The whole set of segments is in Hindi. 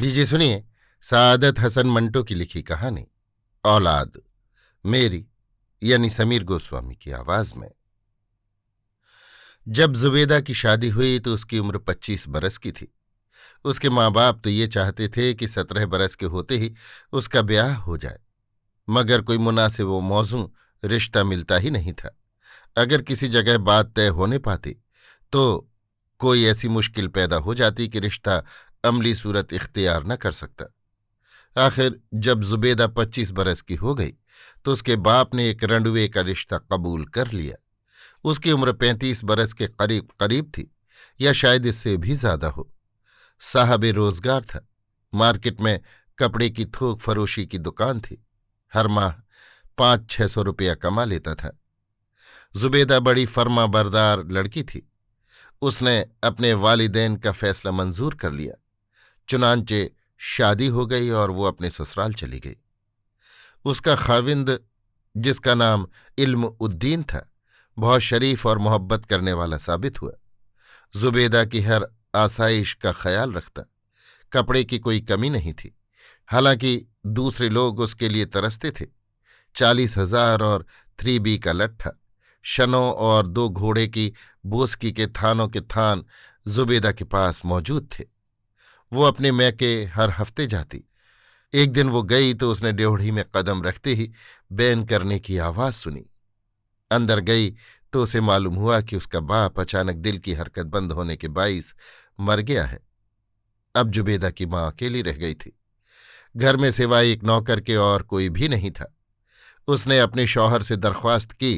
लीजिए सुनिए सादत हसन मंटो की लिखी कहानी औलाद, मेरी यानी समीर गोस्वामी की आवाज में। जब जुबेदा की शादी हुई तो उसकी उम्र 25 बरस की थी। उसके माँ बाप तो ये चाहते थे कि 17 बरस के होते ही उसका ब्याह हो जाए, मगर कोई मुनासिब व मौजूं रिश्ता मिलता ही नहीं था। अगर किसी जगह बात तय होने पाती तो कोई ऐसी मुश्किल पैदा हो जाती कि रिश्ता अमली सूरत इख्तियार न कर सकता। आखिर जब जुबेदा 25 बरस की हो गई तो उसके बाप ने एक रंडवे का रिश्ता कबूल कर लिया। उसकी उम्र 35 बरस के करीब करीब थी, या शायद इससे भी ज्यादा हो। साहब रोजगार था। मार्केट में कपड़े की थोक फरोशी की दुकान थी। हर माह 500-600 रुपया कमा लेता था। जुबेदा बड़ी फर्मा बरदार लड़की थी। उसने अपने वालिदैन का फैसला मंजूर कर लिया। चुनांचे शादी हो गई और वो अपने ससुराल चली गई। उसका खाविंद, जिसका नाम इल्म उद्दीन था, बहुत शरीफ और मोहब्बत करने वाला साबित हुआ। जुबेदा की हर आसाइश का ख्याल रखता। कपड़े की कोई कमी नहीं थी। हालांकि दूसरे लोग उसके लिए तरसते थे। 40,000 और 3B का लट्ठा, शनों और 2 घोड़े की बोस्की के थानों के थान जुबेदा के पास मौजूद थे। वो अपने मैके हर हफ्ते जाती। एक दिन वो गई तो उसने ड्योढ़ी में कदम रखते ही बैन करने की आवाज सुनी। अंदर गई तो उसे मालूम हुआ कि उसका बाप अचानक दिल की हरकत बंद होने के बाइस मर गया है। अब जुबेदा की मां अकेली रह गई थी। घर में सिवाय एक नौकर के और कोई भी नहीं था। उसने अपने शौहर से दरख्वास्त की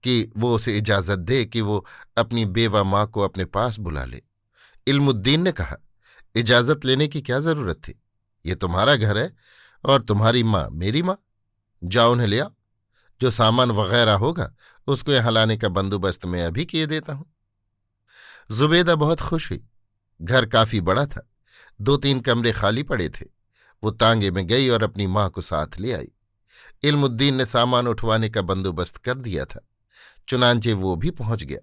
कि वो उसे इजाजत दे कि वो अपनी बेवा मां को अपने पास बुला ले। इल्मुद्दीन ने कहा, इजाजत लेने की क्या जरूरत थी? ये तुम्हारा घर है और तुम्हारी माँ मेरी माँ। जाओ उन्हें ले आओ। जो सामान वगैरह होगा उसको यहां लाने का बंदोबस्त मैं अभी किए देता हूं। जुबेदा बहुत खुश हुई। घर काफी बड़ा था। 2-3 कमरे खाली पड़े थे। वो तांगे में गई और अपनी माँ को साथ ले आई। इल्मुद्दीन ने सामान उठवाने का बंदोबस्त कर दिया था। चुनांचे वो भी पहुंच गया।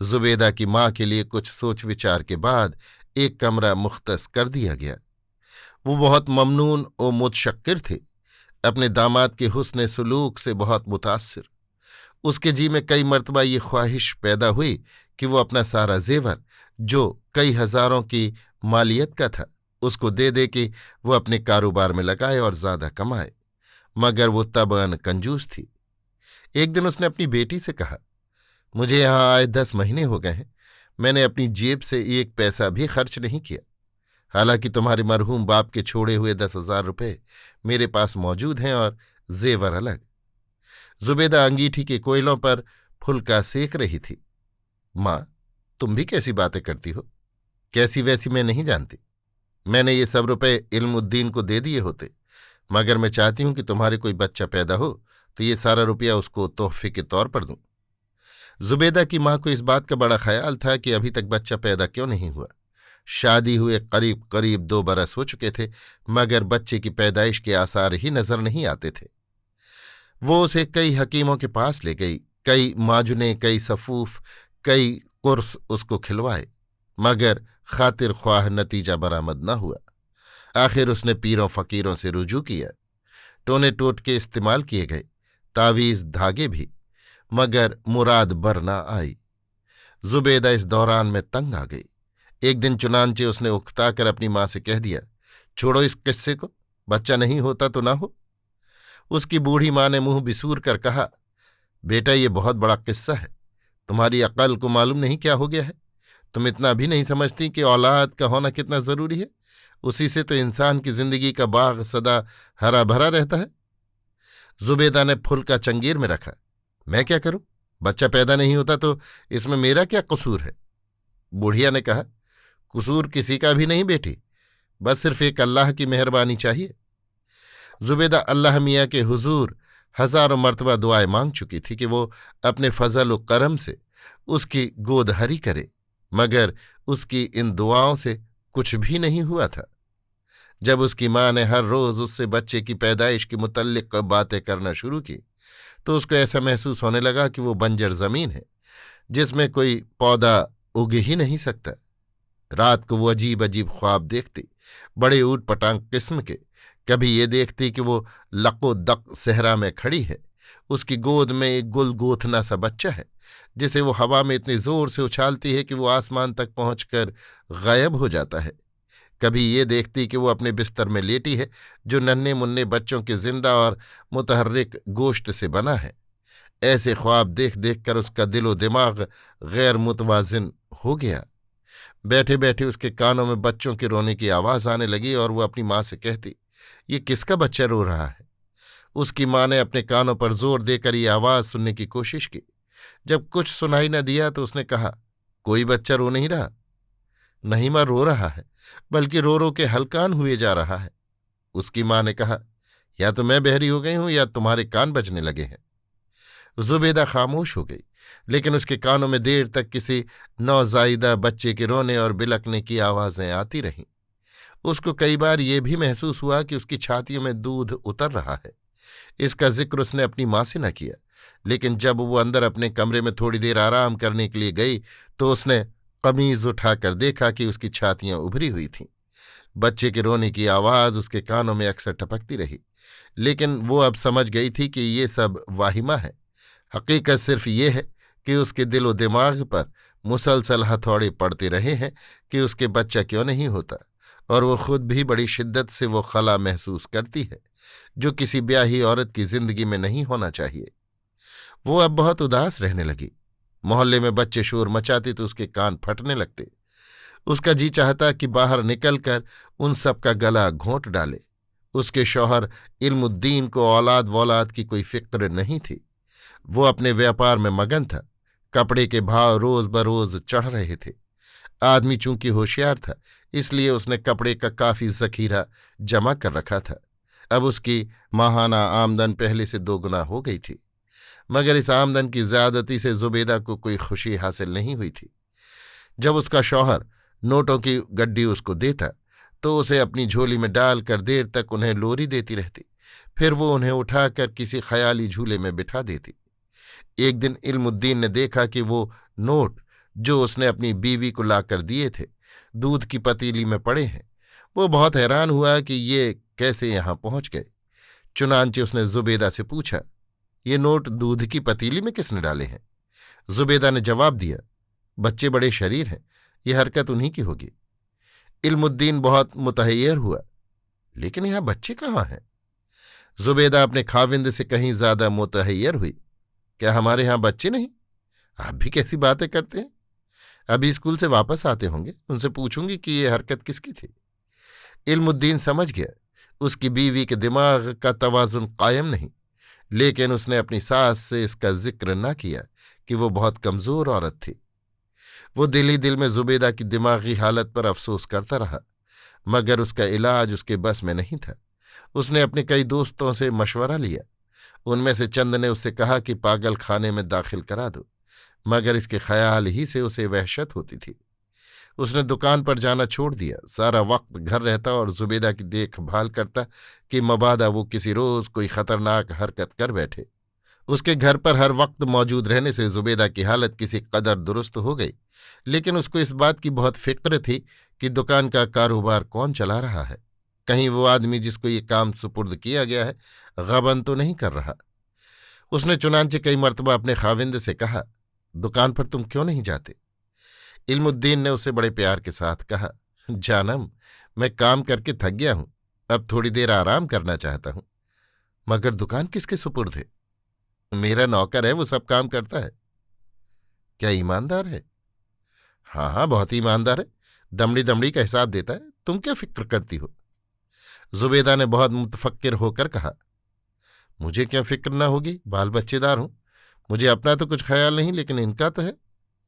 जुबेदा की माँ के लिए कुछ सोच विचार के बाद एक कमरा मुख्तस कर दिया गया। वो बहुत ममनून और मुतशक्किर थे। अपने दामाद के हुस्न सुलूक से बहुत मुतासिर। उसके जी में कई मर्तबा ये ख्वाहिश पैदा हुई कि वो अपना सारा जेवर, जो कई हजारों की मालियत का था, उसको दे दे कि वो अपने कारोबार में लगाए और ज्यादा कमाए, मगर वो तबअन कंजूस थी। एक दिन उसने अपनी बेटी से कहा, मुझे यहां आए 10 महीने हो गए हैं। मैंने अपनी जेब से एक पैसा भी खर्च नहीं किया। हालांकि तुम्हारे मरहूम बाप के छोड़े हुए 10,000 रुपये मेरे पास मौजूद हैं और जेवर अलग। जुबेदा अंगीठी के कोयलों पर फुलका सेक रही थी। मां, तुम भी कैसी बातें करती हो? कैसी वैसी मैं नहीं जानती। मैंने ये सब रुपए इल्मुद्दीन को दे दिए होते, मगर मैं चाहती हूं कि तुम्हारे कोई बच्चा पैदा हो तो ये सारा रुपया उसको तोहफे के तौर पर दूं। जुबेदा की मां को इस बात का बड़ा ख्याल था कि अभी तक बच्चा पैदा क्यों नहीं हुआ। शादी हुए करीब करीब 2 बरस हो चुके थे, मगर बच्चे की पैदाइश के आसार ही नजर नहीं आते थे। वो उसे कई हकीमों के पास ले गई। कई माजुने, कई सफूफ, कई कुर्स उसको खिलवाए, मगर खातिर ख्वाह नतीजा बरामद न हुआ। आखिर उसने पीरों फकीरों से रुजू किया। टोने टोटके इस्तेमाल किए गए, तावीज धागे भी, मगर मुराद बर न आई। जुबेदा इस दौरान में तंग आ गई। एक दिन चुनांचे उसने उकताकर अपनी मां से कह दिया, छोड़ो इस किस्से को, बच्चा नहीं होता तो ना हो। उसकी बूढ़ी मां ने मुंह बिसूर कर कहा, बेटा ये बहुत बड़ा किस्सा है। तुम्हारी अक्ल को मालूम नहीं क्या हो गया है? तुम इतना भी नहीं समझती कि औलाद का होना कितना जरूरी है? उसी से तो इंसान की जिंदगी का बाग सदा हरा भरा रहता है। जुबेदा ने फुलका चंगेर में रखा। मैं क्या करूं? बच्चा पैदा नहीं होता तो इसमें मेरा क्या कसूर है? बुढ़िया ने कहा, कसूर किसी का भी नहीं बेटी, बस सिर्फ एक अल्लाह की मेहरबानी चाहिए। जुबेदा अल्लाह मियाँ के हुजूर हजारों मर्तबा दुआएं मांग चुकी थी कि वो अपने फजल व करम से उसकी गोद हरी करे, मगर उसकी इन दुआओं से कुछ भी नहीं हुआ था। जब उसकी माँ ने हर रोज उससे बच्चे की पैदाइश के मुतल्लिक बातें करना शुरू की तो उसको ऐसा महसूस होने लगा कि वो बंजर जमीन है जिसमें कोई पौधा उग ही नहीं सकता। रात को वो अजीब अजीब ख्वाब देखती, बड़े ऊट पटांग किस्म के। कभी ये देखती कि वो लको-दक सहरा में खड़ी है, उसकी गोद में एक गुलगोथना सा बच्चा है जिसे वो हवा में इतनी जोर से उछालती है कि वो आसमान तक पहुंचकर गायब हो जाता है। कभी ये देखती कि वो अपने बिस्तर में लेटी है जो नन्हे मुन्ने बच्चों के जिंदा और मुतहर्रिक गोश्त से बना है। ऐसे ख्वाब देख देख कर उसका दिलो दिमाग गैर मुतवाजिन हो गया। बैठे बैठे उसके कानों में बच्चों के रोने की आवाज आने लगी और वो अपनी माँ से कहती, ये किसका बच्चा रो रहा है? उसकी माँ ने अपने कानों पर जोर देकर ये आवाज सुनने की कोशिश की। जब कुछ सुनाई न दिया तो उसने कहा, कोई बच्चा रो नहीं रहा। नहीं माँ, रो रहा है, बल्कि रो रो के हलकान हुए जा रहा है। उसकी माँ ने कहा, या तो मैं बहरी हो गई हूं या तुम्हारे कान बजने लगे हैं। जुबेदा खामोश हो गई, लेकिन उसके कानों में देर तक किसी नौजायदा बच्चे के रोने और बिलकने की आवाजें आती रहीं। उसको कई बार ये भी महसूस हुआ कि उसकी छातियों में दूध उतर रहा है। इसका जिक्र उसने अपनी माँ से न किया, लेकिन जब वो अंदर अपने कमरे में थोड़ी देर आराम करने के लिए गई तो उसने कमीज उठाकर देखा कि उसकी छातियां उभरी हुई थीं। बच्चे के रोने की आवाज उसके कानों में अक्सर टपकती रही, लेकिन वो अब समझ गई थी कि ये सब वाहिमा है। हकीकत सिर्फ ये है कि उसके दिलो दिमाग पर मुसलसल हथौड़े पड़ते रहे हैं कि उसके बच्चा क्यों नहीं होता, और वो खुद भी बड़ी शिद्दत से वो खला महसूस करती है जो किसी ब्याही औरत की जिंदगी में नहीं होना चाहिए। वो अब बहुत उदास रहने लगी। मोहल्ले में बच्चे शोर मचाते तो उसके कान फटने लगते। उसका जी चाहता कि बाहर निकलकर उन सब का गला घोंट डाले। उसके शौहर इल्मुद्दीन को औलाद वौलाद की कोई फिक्र नहीं थी। वो अपने व्यापार में मगन था। कपड़े के भाव रोज बरोज चढ़ रहे थे। आदमी चूंकि होशियार था, इसलिए उसने कपड़े का काफी जखीरा जमा कर रखा था। अब उसकी माहाना आमदन पहले से दोगुना हो गई थी, मगर इस आमदन की ज्यादती से जुबेदा को कोई खुशी हासिल नहीं हुई थी। जब उसका शौहर नोटों की गड्डी उसको देता तो उसे अपनी झोली में डालकर देर तक उन्हें लोरी देती रहती, फिर वो उन्हें उठाकर किसी ख्याली झूले में बिठा देती। एक दिन इल्मुद्दीन ने देखा कि वो नोट जो उसने अपनी बीवी को लाकर दिए थे दूध की पतीली में पड़े हैं। वो बहुत हैरान हुआ कि ये कैसे यहां पहुंच गए। चुनांचे उसने जुबेदा से पूछा, ये नोट दूध की पतीली में किसने डाले हैं? जुबेदा ने जवाब दिया, बच्चे बड़े शरीर हैं, ये हरकत उन्हीं की होगी। इल्मुद्दीन बहुत मुतहय्यर हुआ, लेकिन यहां बच्चे कहाँ हैं? जुबेदा अपने खाविंद से कहीं ज्यादा मुतहय्यर हुई। क्या हमारे यहां बच्चे नहीं? आप भी कैसी बातें करते हैं? अभी स्कूल से वापस आते होंगे, उनसे पूछूंगी कि ये हरकत किसकी थी। इल्मुद्दीन समझ गया उसकी बीवी के दिमाग का तवाजुन कायम नहीं, लेकिन उसने अपनी सास से इसका जिक्र न किया कि वो बहुत कमजोर औरत थी। वो दिल ही दिल में जुबेदा की दिमागी हालत पर अफसोस करता रहा, मगर उसका इलाज उसके बस में नहीं था। उसने अपने कई दोस्तों से मशवरा लिया। उनमें से चंद ने उससे कहा कि पागल खाने में दाखिल करा दो, मगर इसके ख्याल ही से उसे वहशत होती थी। उसने दुकान पर जाना छोड़ दिया, सारा वक्त घर रहता और जुबेदा की देखभाल करता कि मबादा वो किसी रोज कोई खतरनाक हरकत कर बैठे। उसके घर पर हर वक्त मौजूद रहने से जुबेदा की हालत किसी कदर दुरुस्त हो गई, लेकिन उसको इस बात की बहुत फिक्र थी कि दुकान का कारोबार कौन चला रहा है। कहीं वो आदमी जिसको ये काम सुपुर्द किया गया है गबन तो नहीं कर रहा। उसने चुनांचे कई मर्तबा अपने खाविंद से कहा, दुकान पर तुम क्यों नहीं जाते? इल्मुद्दीन ने उसे बड़े प्यार के साथ कहा, जानम, मैं काम करके थक गया हूं, अब थोड़ी देर आराम करना चाहता हूं। मगर दुकान किसके सुपुर्द है? मेरा नौकर है, वो सब काम करता है। क्या ईमानदार है? हाँ हाँ, बहुत ईमानदार है, दमड़ी दमड़ी का हिसाब देता है। तुम क्या फिक्र करती हो? जुबेदा ने बहुत मुतफक्किर होकर कहा, मुझे क्या फिक्र न होगी, बाल बच्चेदार हूं, मुझे अपना तो कुछ ख्याल नहीं, लेकिन इनका तो है।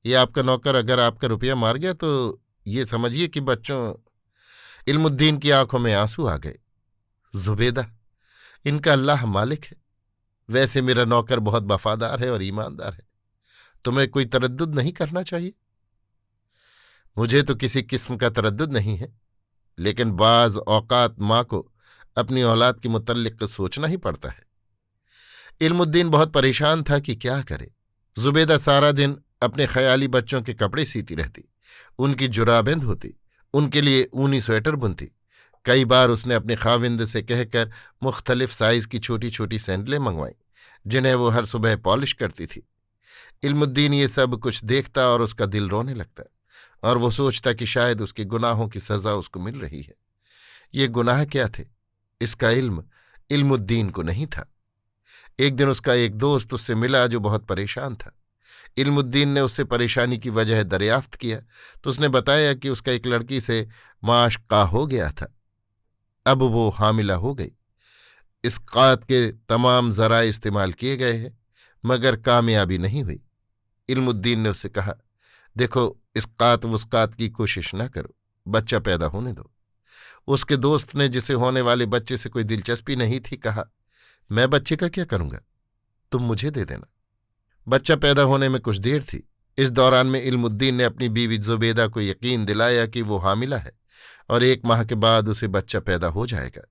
ये आपका नौकर अगर आपका रुपया मार गया तो ये समझिए कि बच्चों। इल्मुद्दीन की आंखों में आंसू आ गए। जुबेदा, इनका अल्लाह मालिक है। वैसे मेरा नौकर बहुत वफादार है और ईमानदार है, तुम्हें कोई तरद्दुद नहीं करना चाहिए। मुझे तो किसी किस्म का तरद्दुद नहीं है, लेकिन बाज औकात माँ को अपनी औलाद के मुतल्लिक सोचना ही पड़ता है। इल्मुद्दीन बहुत परेशान था कि क्या करे। जुबेदा सारा दिन अपने ख्याली बच्चों के कपड़े सीती रहती, उनकी जुराबें धोती, उनके लिए ऊनी स्वेटर बुनती। कई बार उसने अपने खाविंद से कहकर मुख्तलिफ साइज की छोटी छोटी सैंडलें मंगवाईं, जिन्हें वो हर सुबह पॉलिश करती थी। इल्मुद्दीन ये सब कुछ देखता और उसका दिल रोने लगता, और वो सोचता कि शायद उसके गुनाहों की सजा उसको मिल रही है। ये गुनाह क्या थे, इसका इल्म इल्मुद्दीन को नहीं था। एक दिन उसका एक दोस्त उससे मिला जो बहुत परेशान था। इल्मुद्दीन ने उससे परेशानी की वजह दरियाफ्त किया तो उसने बताया कि उसका एक लड़की से माशका हो गया था। अब वो हामिला हो गई। इस्कात के तमाम जरा इस्तेमाल किए गए हैं, मगर कामयाबी नहीं हुई। इल्मुद्दीन ने उससे कहा, देखो, इस्कात वुस्कात की कोशिश न करो, बच्चा पैदा होने दो। उसके दोस्त ने, जिसे होने वाले बच्चे से कोई दिलचस्पी नहीं थी, कहा, मैं बच्चे का क्या करूंगा, तुम मुझे दे देना। बच्चा पैदा होने में कुछ देर थी। इस दौरान में इल्मुद्दीन ने अपनी बीवी जुबेदा को यकीन दिलाया कि वो हामिला है और 1 माह के बाद उसे बच्चा पैदा हो जाएगा।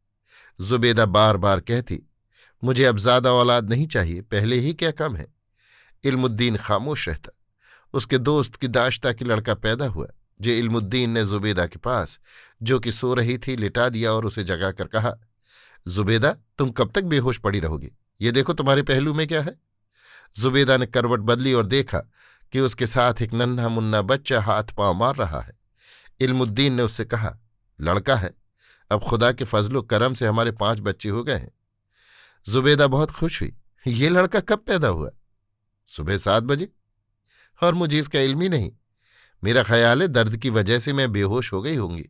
जुबेदा बार बार कहती, मुझे अब ज्यादा औलाद नहीं चाहिए, पहले ही क्या कम है। इल्मुद्दीन खामोश रहता। उसके दोस्त की दाश्ता की लड़का पैदा हुआ, जो इल्मुद्दीन ने जुबेदा के पास, जो कि सो रही थी, लिटा दिया और उसे जगाकर कहा, जुबेदा, तुम कब तक बेहोश पड़ी रहोगी? ये देखो तुम्हारे पहलू में क्या है। जुबेदा ने करवट बदली और देखा कि उसके साथ एक नन्हा मुन्ना बच्चा हाथ पांव मार रहा है। इल्मुद्दीन ने उससे कहा, लड़का है, अब खुदा के फजलो करम से हमारे 5 बच्चे हो गए हैं। जुबेदा बहुत खुश हुई। ये लड़का कब पैदा हुआ? सुबह 7 बजे, और मुझे इसका इल्म ही नहीं। मेरा ख्याल है दर्द की वजह से मैं बेहोश हो गई होंगी।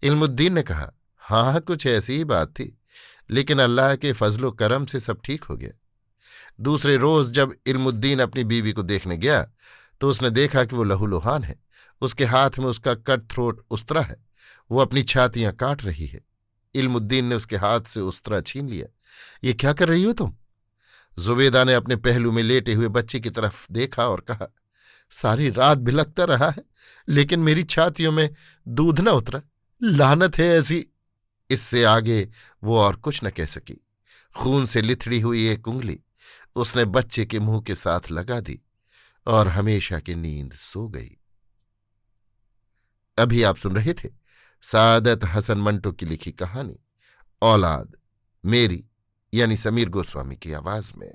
इल्मुद्दीन ने कहा, हाँ, कुछ ऐसी ही बात थी, लेकिन अल्लाह के फजलो करम से सब ठीक हो गया। दूसरे रोज जब इल्मुद्दीन अपनी बीवी को देखने गया तो उसने देखा कि वो लहूलुहान है। उसके हाथ में उसका कट थ्रोट उस्तरा है, वो अपनी छातियां काट रही है। इल्मुद्दीन ने उसके हाथ से उस्तरा छीन लिया। ये क्या कर रही हो तुम? जुबेदा ने अपने पहलू में लेटे हुए बच्चे की तरफ देखा और कहा, सारी रात भिलकता रहा है, लेकिन मेरी छातियों में दूध न उतरा। लानत है ऐसी। इससे आगे वो और कुछ न कह सकी। खून से लिथड़ी हुई एक उंगली उसने बच्चे के मुंह के साथ लगा दी और हमेशा की नींद सो गई। अभी आप सुन रहे थे सादत हसन मंटो की लिखी कहानी औलाद, मेरी यानी समीर गोस्वामी की आवाज में।